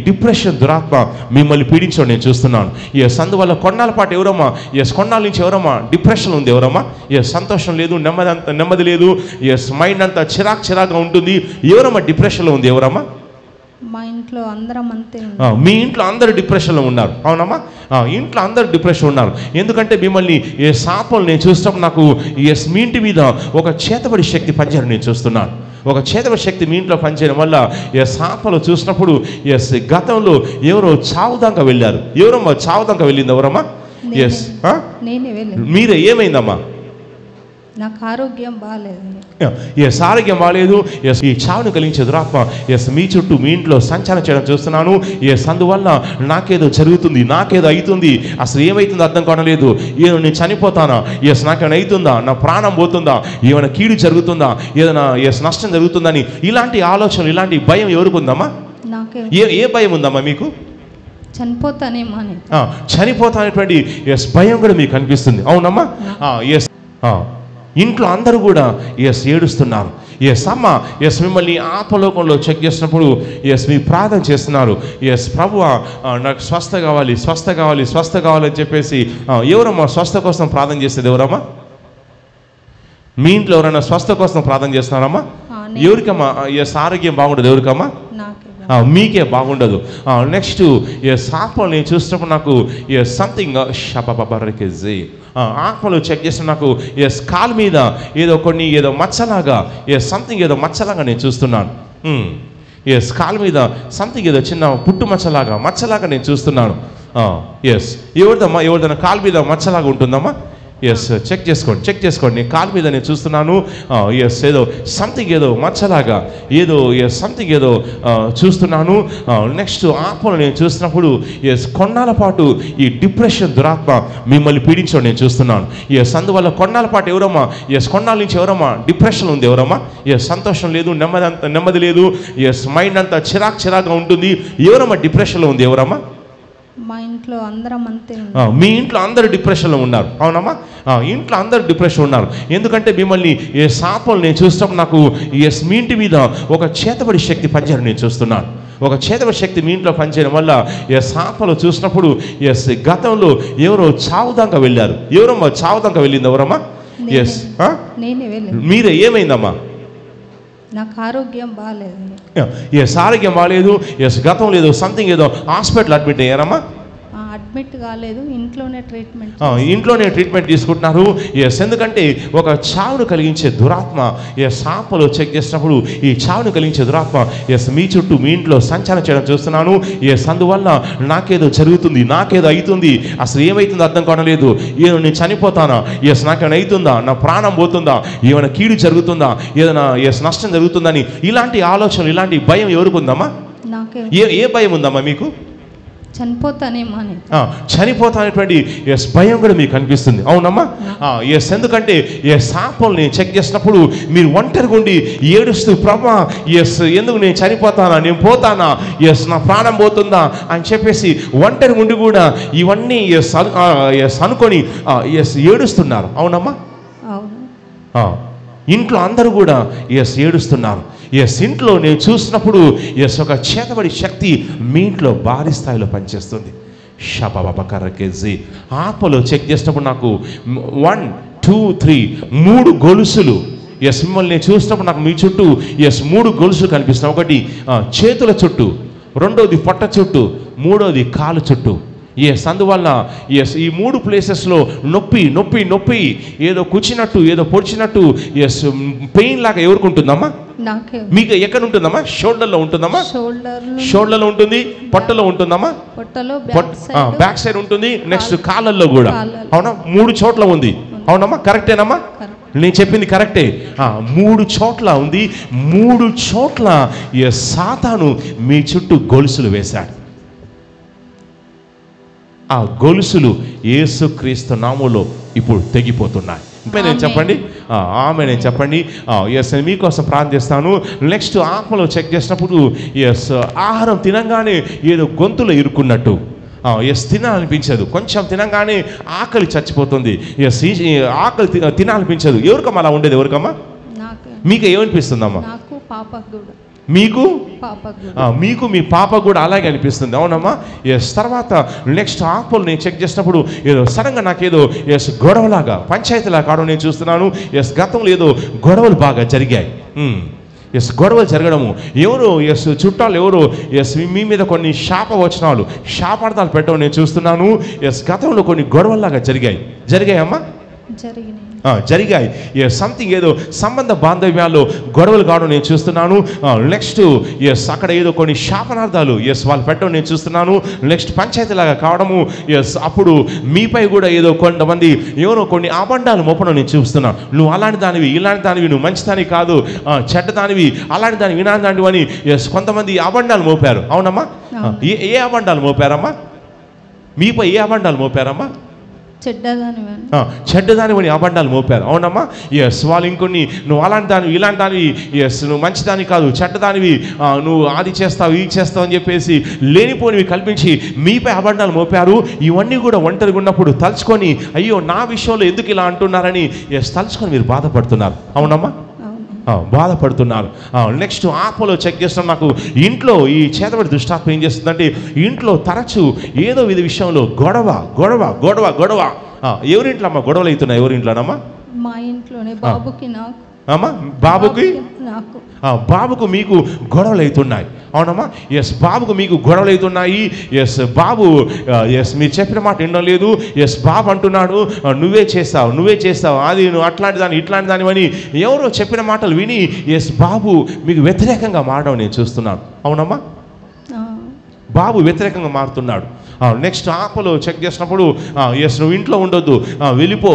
Depression దురాత్మ మిమ్మల్ని పీడించడం నేను చూస్తున్నాను. అందువల్ల కొన్నాళ్ళ పాటు ఎవరమ్మా కొన్నాళ్ళ నుంచి ఎవరమ్మా డిప్రెషన్ ఉంది? ఎవరమ్మా సంతోషం లేదు, నెమ్మది లేదు, మైండ్ అంతా చిరాకుగా ఉంటుంది. ఎవరమ్మా డిప్రెషన్లో ఉంది? ఎవరమ్మా? మా ఇంట్లో అందరం అంతే. మీ ఇంట్లో అందరు డిప్రెషన్లో ఉన్నారు. అవునమ్మా, ఇంట్లో అందరు డిప్రెషన్ ఉన్నారు. ఎందుకంటే మిమ్మల్ని సాపలు నేను చూసినప్పుడు నాకు మీ ఇంటి మీద ఒక చేతబడి శక్తి పనిచేయడం నేను చూస్తున్నాను. ఒక చేతబడి శక్తి మీ ఇంట్లో పనిచేయడం వల్ల సాపలు చూసినప్పుడు గతంలో ఎవరో చావుదాకా వెళ్ళారు. ఎవరమ్మా చావుదాకా వెళ్ళింది? ఎవరమ్మా? మీరే. ఏమైందమ్మా? నాకు ఆరోగ్యం బాగాలేదు. ఆరోగ్యం బాగాలేదు. ఈ చావును కలిగించే దురాత్మ మీ చుట్టూ మీ ఇంట్లో సంచారం చేయడం చూస్తున్నాను. అందువల్ల నాకేదో జరుగుతుంది, నాకేదో అవుతుంది, అసలు ఏమవుతుందో అర్థం కావట్లేదు. నేను చనిపోతానా? నాకేమైనా అవుతుందా? నా ప్రాణం పోతుందా? ఏమైనా కీడు జరుగుతుందా? ఏదైనా నష్టం జరుగుతుందని ఇలాంటి ఆలోచనలు, ఇలాంటి భయం ఎవరికి ఉందమ్మా? ఏ భయం ఉందమ్మా మీకు? చనిపోతానేమో అని. చనిపోతానేటువంటి భయం కూడా మీకు అనిపిస్తుంది. అవునమ్మా? ఇంట్లో అందరూ కూడా ఏడుస్తున్నారు. అమ్మ మిమ్మల్ని ఆత్మలోకంలో చెక్ చేసినప్పుడు మీ ప్రార్థన చేస్తున్నారు. ప్రభువా నాకు స్వస్థ కావాలి, స్వస్థ కావాలి, స్వస్థ కావాలని చెప్పేసి ఎవరమ్మా స్వస్థ కోసం ప్రార్థన చేసేది? ఎవరమ్మా? మీ ఇంట్లో ఎవరైనా స్వస్థ కోసం ప్రార్థన చేస్తున్నారమ్మా? ఎవరికమ్మా ఆరోగ్యం బాగుండదు? ఎవరికమ్మా? మీకే బాగుండదు. నెక్స్ట్ ఆత్మలు నేను చూసినప్పుడు నాకు సంథింగ్ ఆత్మలు చెక్ చేసిన నాకు కాలు మీద ఏదో మచ్చలాగా సంథింగ్ ఏదో మచ్చలాగా నేను చూస్తున్నాను. కాలు మీద సంథింగ్ ఏదో చిన్న పుట్టు మచ్చలాగా నేను చూస్తున్నాను. ఎవరిదైనా కాలు మీద మచ్చలాగా ఉంటుందమ్మా? చెక్ చేసుకోండి. నేను కాలు మీద నేను చూస్తున్నాను. ఏదో సంథింగ్ ఏదో మచ్చలాగా సంథింగ్ ఏదో చూస్తున్నాను. నెక్స్ట్ ఆత్మలు నేను చూస్తున్నప్పుడు కొన్నాళ్ళ పాటు ఈ డిప్రెషన్ దురాత్మ మిమ్మల్ని పీడించడం నేను చూస్తున్నాను. అందువల్ల కొన్నాళ్ళ పాటు ఎవరమ్మా కొన్నాళ్ళ నుంచి ఎవరమ్మా డిప్రెషన్ ఉంది? ఎవరమ్మా సంతోషం లేదు, నెమ్మది లేదు, మైండ్ అంతా చిరాకుగా ఉంటుంది. ఎవరమ్మా డిప్రెషన్లో ఉంది? ఎవరమ్మా? మా ఇంట్లో అందరం అంతే. మీ ఇంట్లో అందరు డిప్రెషన్లో ఉన్నారు. అవునమ్మా, ఇంట్లో అందరు డిప్రెషన్ ఉన్నారు. ఎందుకంటే మిమ్మల్ని సాపలు నేను చూసినప్పుడు నాకు మీ ఇంటి మీద ఒక చేతబడి శక్తి పనిచేయడం నేను చూస్తున్నాను. ఒక చేతబడి శక్తి మీ ఇంట్లో పనిచేయడం వల్ల సాపలు చూసినప్పుడు గతంలో ఎవరో చావుదాకా వెళ్ళారు. ఎవరమ్మా చావుదాకా వెళ్ళింది? ఎవరమ్మా? మీరే. ఏమైందమ్మా? నాకు ఆరోగ్యం బాగాలేదు. ఆరోగ్యం బాగాలేదు. గతంలో ఏదో సంథింగ్ ఏదో హాస్పిటల్ అడ్మిట్ అయ్యారమ్మా? అడ్మిట్ కాలేదు, ఇంట్లోనే ట్రీట్మెంట్ తీసుకుంటున్నారు. ఎందుకంటే ఒక చావును కలిగించే దురాత్మ సాపలు చెక్ చేసినప్పుడు ఈ చావును కలిగించే దురాత్మ మీ చుట్టూ మీ ఇంట్లో సంచారం చేయడం చూస్తున్నాను. అందువల్ల నాకేదో జరుగుతుంది, నాకేదో అవుతుంది, అసలు ఏమవుతుందో అర్థం కావట్లేదు. నేను చనిపోతానా? నాకేమైనా అవుతుందా? నా ప్రాణం పోతుందా? ఏమైనా కీడు జరుగుతుందా? ఏదైనా నష్టం జరుగుతుందని ఇలాంటి ఆలోచనలు, ఇలాంటి భయం ఎవరికి ఉందమ్మా? ఏ భయం ఉందమ్మా మీకు? చనిపోతానేమో అని. చనిపోతానేటువంటి భయం కూడా మీకు అనిపిస్తుంది. అవునమ్మా? ఎందుకంటే సాపలు నేను చెక్ చేసినప్పుడు మీరు ఒంటరిగా ఉండి ఏడుస్తూ ప్రభా ఎందుకు నేను చనిపోతానా, నేను పోతానా, నా ప్రాణం పోతుందా అని చెప్పేసి ఒంటరిగా ఉండి కూడా ఇవన్నీ అనుకొని ఏడుస్తున్నారు. అవునమ్మా? ఇంట్లో అందరూ కూడా ఏడుస్తున్నారు. ఇంట్లో నేను చూసినప్పుడు ఒక చేతబడి శక్తి మీ ఇంట్లో భారీ స్థాయిలో పనిచేస్తుంది. షబాబకర్రకేజీ ఆత్మలో చెక్ చేసినప్పుడు నాకు 1 2 3 3 గొలుసులు మిమ్మల్ని నేను చూసినప్పుడు నాకు మీ చుట్టూ 3 గొలుసులు కనిపిస్తున్నాయి. ఒకటి చేతుల చుట్టూ, రెండోది పొట్ట చుట్టూ, మూడోది కాలు చుట్టూ. అందువల్ల ఈ 3 ప్లేసెస్లో నొప్పి ఏదో కూర్చున్నట్టు, ఏదో పొడిచినట్టు పెయిన్ లాగా ఎవరికి ఉంటుందమ్మా? మీకు ఎక్కడ ఉంటుందమ్మా? షోల్డర్లో ఉంటుందమ్మా? షోల్డర్లో ఉంటుంది. పొట్టలో ఉంటుందమ్మా? బ్యాక్ సైడ్ ఉంటుంది. నెక్స్ట్ కాళ్ళల్లో కూడా. అవునా? 3 చోట్ల ఉంది. అవునమ్మా? కరెక్టేనమ్మా? నేను చెప్పింది కరెక్టే. 3 చోట్ల ఉంది. 3 చోట్ల సాతాను మీ చుట్టూ గొలుసులు వేశాడు. ఆ గొలుసులు యేసుక్రీస్తు నామములో ఇప్పుడు తెగిపోతున్నాయి. నేను చెప్పండి, నేను చెప్పండి. మీకోసం ప్రార్థిస్తాను. నెక్స్ట్ ఆత్మలో చెక్ చేసినప్పుడు ఆహారం తినంగానే ఏదో గొంతులో ఇరుక్కున్నట్టు తినాలనిపించదు. కొంచెం తినంగానే ఆకలి చచ్చిపోతుంది. ఆకలి తినాలనిపించదు. ఎవరికమ్మా అలా ఉండేది? ఎవరికమ్మా? మీకు ఏమనిపిస్తుందమ్మా? పాపకు మీకు మీ పాప కూడా అలాగే అనిపిస్తుంది. అవునమ్మా? ఎస్. తర్వాత నెక్స్ట్ ఆత్మలు నేను చెక్ చేసినప్పుడు ఏదో సడన్గా నాకేదో ఎస్ గొడవలాగా పంచాయతీలాగా కావడం నేను చూస్తున్నాను. ఎస్ గతంలో ఏదో గొడవలు బాగా జరిగాయి. ఎస్ గొడవలు జరగడము, ఎవరు ఎస్ చుట్టాలు ఎవరు ఎస్ మీ మీద కొన్ని శాపార్థాలు పెట్టడం నేను చూస్తున్నాను. ఎస్ గతంలో కొన్ని గొడవల్లాగా జరిగాయమ్మా? జరిగాయి. సంథింగ్ ఏదో సంబంధ బాంధవ్యాల్లో గొడవలు కావడం నేను చూస్తున్నాను. నెక్స్ట్ ఎస్ అక్కడ ఏదో కొన్ని శాపనార్థాలు ఎస్ వాళ్ళు పెట్టడం నేను చూస్తున్నాను. నెక్స్ట్ పంచాయతీలాగా కావడము. ఎస్ అప్పుడు మీపై కూడా ఏదో కొంతమంది ఎవరో కొన్ని అబండాలు మోపడం నేను చూస్తున్నాను. నువ్వు అలాంటి దానివి, ఇలాంటి దానివి, నువ్వు మంచిదాని కాదు, చెడ్డదానివి, అలాంటి దానివి, ఇలాంటి దానివి అని ఎస్ కొంతమంది అబండాలు మోపారు. అవునమ్మా? ఏ అబండాలు మోపారమ్మా? మీపై ఏ అబండాలు మోపారమ్మా? చెడ్డదానివని అబండాలు మోపారు. అవునమ్మా? ఎస్ వాళ్ళు ఇంకొన్ని నువ్వు అలాంటి దానివి, ఇలాంటి దానివి, ఎస్ నువ్వు మంచిదాని కాదు, చెడ్డదానివి, నువ్వు అది చేస్తావు, ఇది చేస్తావు అని చెప్పేసి లేనిపోనివి కల్పించి మీపై అబండాలు మోపారు. ఇవన్నీ కూడా ఒంటరిగా ఉన్నప్పుడు తలుచుకొని అయ్యో నా విషయంలో ఎందుకు ఇలా అంటున్నారని ఎస్ తలుచుకొని మీరు బాధపడుతున్నారు. అవునమ్మా? బాధపడుతున్నారు. నెక్స్ట్ ఆత్మలో చెక్ చేస్తాం. నాకు ఇంట్లో ఈ చేతబడి దుష్టాత్మ ఏం చేస్తుందంటే ఇంట్లో తరచు ఏదో విధ విషయంలో గొడవ గొడవ గొడవ గొడవ. ఎవరింట్లో అమ్మా గొడవలు అవుతున్నాయి? ఎవరింట్లోనమ్మా? మా ఇంట్లోనే. బాబుకి నాకు. అమ్మా బాబుకు మీకు గొడవలు అవుతున్నాయి. అవునమ్మా? ఎస్ బాబుకు మీకు గొడవలు అవుతున్నాయి. ఎస్ బాబు ఎస్ మీరు చెప్పిన మాట వినలేదు. ఎస్ బాబు అంటున్నాడు నువ్వే చేస్తావు అది నువ్వు అట్లాంటి దాన్ని ఇట్లాంటి దాని అని ఎవరో చెప్పిన మాటలు విని ఎస్ బాబు మీకు వ్యతిరేకంగా మారడం నేను చూస్తున్నాను. అవునమ్మా? బాబు వ్యతిరేకంగా మారుతున్నాడు. నెక్స్ట్ ఆపలో చెక్ చేసినప్పుడు ఎస్ నువ్వు ఇంట్లో ఉండొద్దు, వెళ్ళిపో,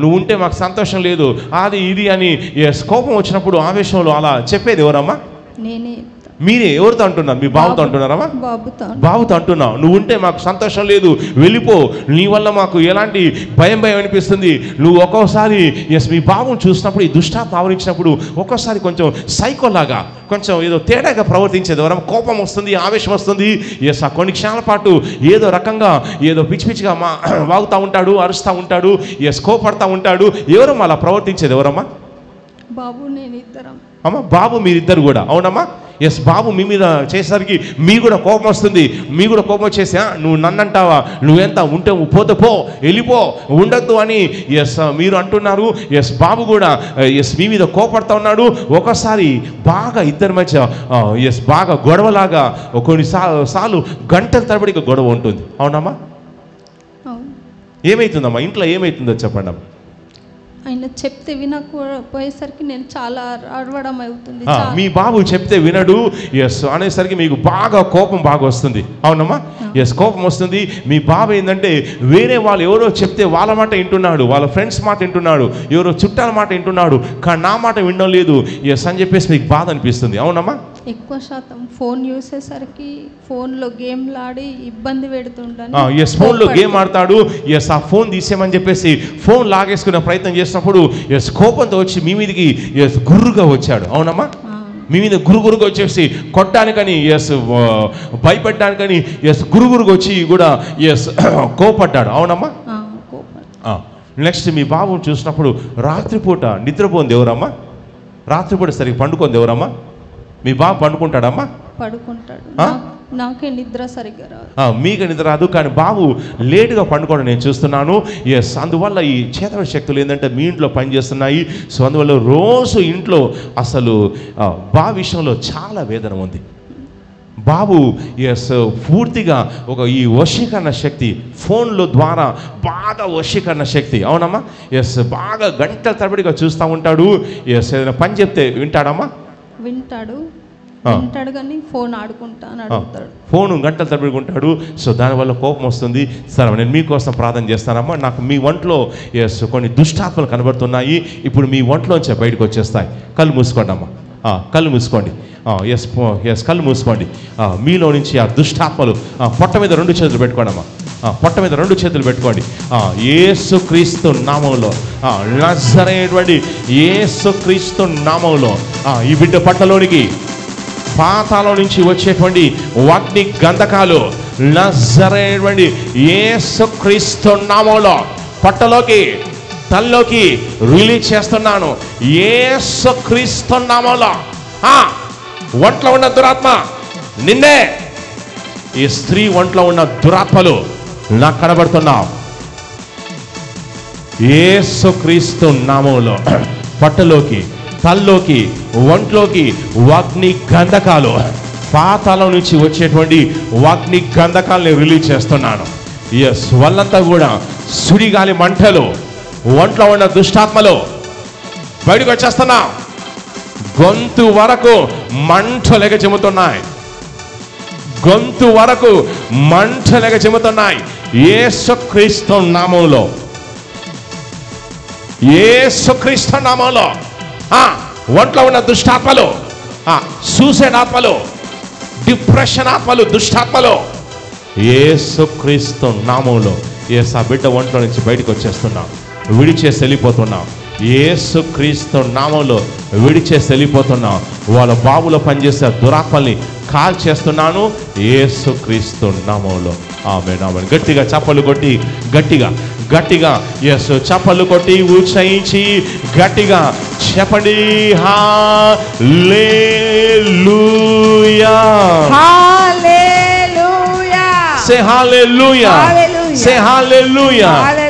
నువ్వు ఉంటే మాకు సంతోషం లేదు, అది ఇది అని ఎస్ కోపం వచ్చినప్పుడు ఆవేశంలో అలా చెప్పేది ఎవరమ్మా? మీరే. ఎవరితో అంటున్నారు? మీ బాబుతో అంటున్నారమ్మా? బాబుతో అంటున్నావు. నువ్వు ఉంటే మాకు సంతోషం లేదు, వెళ్ళిపో, నీ వల్ల మాకు ఎలాంటి భయం అనిపిస్తుంది. నువ్వు ఒక్కోసారి ఎస్ మీ బాబుని చూసినప్పుడు ఈ దుష్టాత్మ ఆవరించినప్పుడు ఒక్కోసారి కొంచెం సైకోలాగా కొంచెం ఏదో తేడాగా ప్రవర్తించేది. ఎవరన్నా కోపం వస్తుంది, ఆవేశం వస్తుంది. ఎస్ ఆ కొన్ని క్షణాల పాటు ఏదో రకంగా ఏదో పిచ్చిగా వాగుతూ ఉంటాడు, అరుస్తూ ఉంటాడు, ఎస్ కోపడతా ఉంటాడు. ఎవరమ్మా అలా ప్రవర్తించేది? ఎవరమ్మా? బాబు నేను ఇద్దరం. అమ్మా బాబు మీరిద్దరు కూడా. అవునమ్మా? ఎస్ బాబు మీ మీద చేసేసరికి మీ కూడా కోపం వస్తుంది. మీ కూడా కోపం వచ్చేసి నువ్వు నన్ను అంటావా, నువ్వెంత ఉంటే పోతే పో, వెళ్ళిపో, ఉండొద్దు అని ఎస్ మీరు అంటున్నారు. ఎస్ బాబు కూడా ఎస్ మీ మీద కోపడుతూ ఉన్నాడు. ఒకసారి బాగా ఇద్దరి మధ్య ఎస్ బాగా గొడవలాగా కొన్నిసార్లు గంటల తరబడి గొడవ ఉంటుంది. అవునమ్మా? ఏమవుతుందమ్మా ఇంట్లో? ఏమవుతుందో చెప్పండి అమ్మా. ఆయన చెప్తే వినకపోయేసరికి నేను చాలా అడవడం అవుతుంది. మీ బాబు చెప్తే వినడు ఎస్ అనేసరికి మీకు బాగా కోపం బాగా వస్తుంది. అవునమ్మా? ఎస్ కోపం వస్తుంది. మీ బాబు ఏంటంటే వేరే వాళ్ళు ఎవరో చెప్తే వాళ్ళ మాట వింటున్నాడు, వాళ్ళ ఫ్రెండ్స్ మాట వింటున్నాడు, ఎవరో చుట్టాల మాట వింటున్నాడు, కానీ నా మాట వినడం లేదు ఎస్ అని చెప్పేసి మీకు బాధ అనిపిస్తుంది. అవునమ్మా? ఎక్కువ శాతం ఫోన్ చూసేసరికి ఫోన్లో గేమ్లు ఆడి ఇబ్బంది పెడుతుంటాను. ఎస్ ఫోన్లో గేమ్ ఆడతాడు. ఎస్ ఆ ఫోన్ తీసేయమని చెప్పేసి ఫోన్ లాగేసుకునే ప్రయత్నం చేసినప్పుడు ఎస్ కోపంతో వచ్చి మీ మీదకి ఎస్ గుర్రుగా వచ్చాడు. అవునమ్మా? మీ మీద గురుగురుగా వచ్చేసి కొట్టడానికని ఎస్ భయపెట్టడానికని ఎస్ గురుగురుగా వచ్చి కూడా ఎస్ కోపడ్డాడు. అవునమ్మా? నెక్స్ట్ మీ బాబుని చూసినప్పుడు రాత్రిపూట నిద్రపోంది ఎవరమ్మా? రాత్రిపూట సరిగ్గా పండుకుంది ఎవరమ్మా? మీ బాబు పండుకుంటాడమ్మా? పడుకుంటాడు. నాకే నిద్ర సరిగ్గా రాదు. మీకు నిద్ర రాదు, కానీ బాబు లేటుగా పండుకోవడం నేను చూస్తున్నాను. ఎస్ అందువల్ల ఈ చేతబడి శక్తులు ఏంటంటే మీ ఇంట్లో పనిచేస్తున్నాయి. సో అందువల్ల రోజు ఇంట్లో అసలు బాబు విషయంలో చాలా వేదన ఉంది. బాబు ఎస్ పూర్తిగా ఈ వశీకరణ శక్తి ఫోన్ల ద్వారా బాగా వశీకరణ శక్తి. అవునమ్మా? ఎస్ బాగా గంటల తరబడిగా చూస్తూ ఉంటాడు. ఎస్ ఏదైనా పని చెప్తే వింటాడమ్మా? వింటాడు కానీ ఫోన్ ఆడుకుంటాను, ఫోన్ గంటల తరబడుకుంటాడు. సో దానివల్ల కోపం వస్తుంది. సరే నేను మీకోసం ప్రార్థన చేస్తానమ్మా. నాకు మీ ఒంట్లో ఎస్ కొన్ని దుష్టాత్మలు కనబడుతున్నాయి. ఇప్పుడు మీ ఒంట్లోంచే బయటకు వచ్చేస్తాయి. కళ్ళు మూసుకోండి అమ్మా, కళ్ళు మూసుకోండి. ఎస్ కళ్ళు మూసుకోండి. మీలో నుంచి ఆ దుష్టాత్మలు పొట్ట మీద 2 చేతులు పెట్టుకోండి అమ్మా. పొట్ట మీద 2 చేతులు పెట్టుకోండి. యేసుక్రీస్తు నామంలో, నజరేయుడైనటువంటి యేసుక్రీస్తు నామంలో ఈ బిడ్డ పట్టలోనికి పాతాళం నుంచి వచ్చేటువంటి అగ్ని గంధకాలు నజరేయుడైనటువంటి యేసుక్రీస్తు నామంలో పట్టలోకి తల్లోకి రిలీజ్ చేస్తున్నాను. యేసుక్రీస్తు నామంలో ఒంట్లో ఉన్న దురాత్మ నిన్నే. ఈ స్త్రీ ఒంట్లో ఉన్న దురాత్మలు నాకు కనబడుతున్నావు. యేసుక్రీస్తు నామములో పట్టులోకి, తల్లోకి, ఒంట్లోకి అగ్ని గంధకాలు, పాతాళం నుంచి వచ్చేటువంటి అగ్ని గంధకాలని రిలీజ్ చేస్తున్నాను. వాళ్ళంతా కూడా సుడిగాలి మంటలు, ఒంట్లో ఉన్న దుష్టాత్మలు బయటకు వచ్చేస్తున్నా. గొంతు వరకు మంటలేక చెబుతున్నాయి, గొంతు వరకు మంటలేక చెబుతున్నాయి. యేసుక్రీస్తు నామములో, యేసుక్రీస్తు నామములో ఒంట్లో ఉన్న దుష్టాత్మలు, సూసైడ్ ఆత్మలు, డిప్రెషన్ ఆత్మలు, దుష్టాత్మలు యేసుక్రీస్తు నామములో ఆ బిడ్డ ఒంట్లో నుంచి బయటకు వచ్చేస్తున్నాం, విడిచేసి వెళ్ళిపోతున్నాం. యేసుక్రీస్తు నామములో విడిచేసి వెళ్ళిపోతున్నాం. వాళ్ళ బాబులో పనిచేసే దురాత్మల్ని కాల్ చేస్తున్నాను యేసుక్రీస్తు నామములో. ఆమేన్, ఆమేన్. గట్టిగా చప్పలు కొట్టి, గట్టిగా గట్టిగా యేసు చప్పలు కొట్టి ఉచ్చరించి గట్టిగా చెప్పండి, హల్లెలూయా, హల్లెలూయా. Say hallelujah. Hallelujah. Say hallelujah. Hallelujah.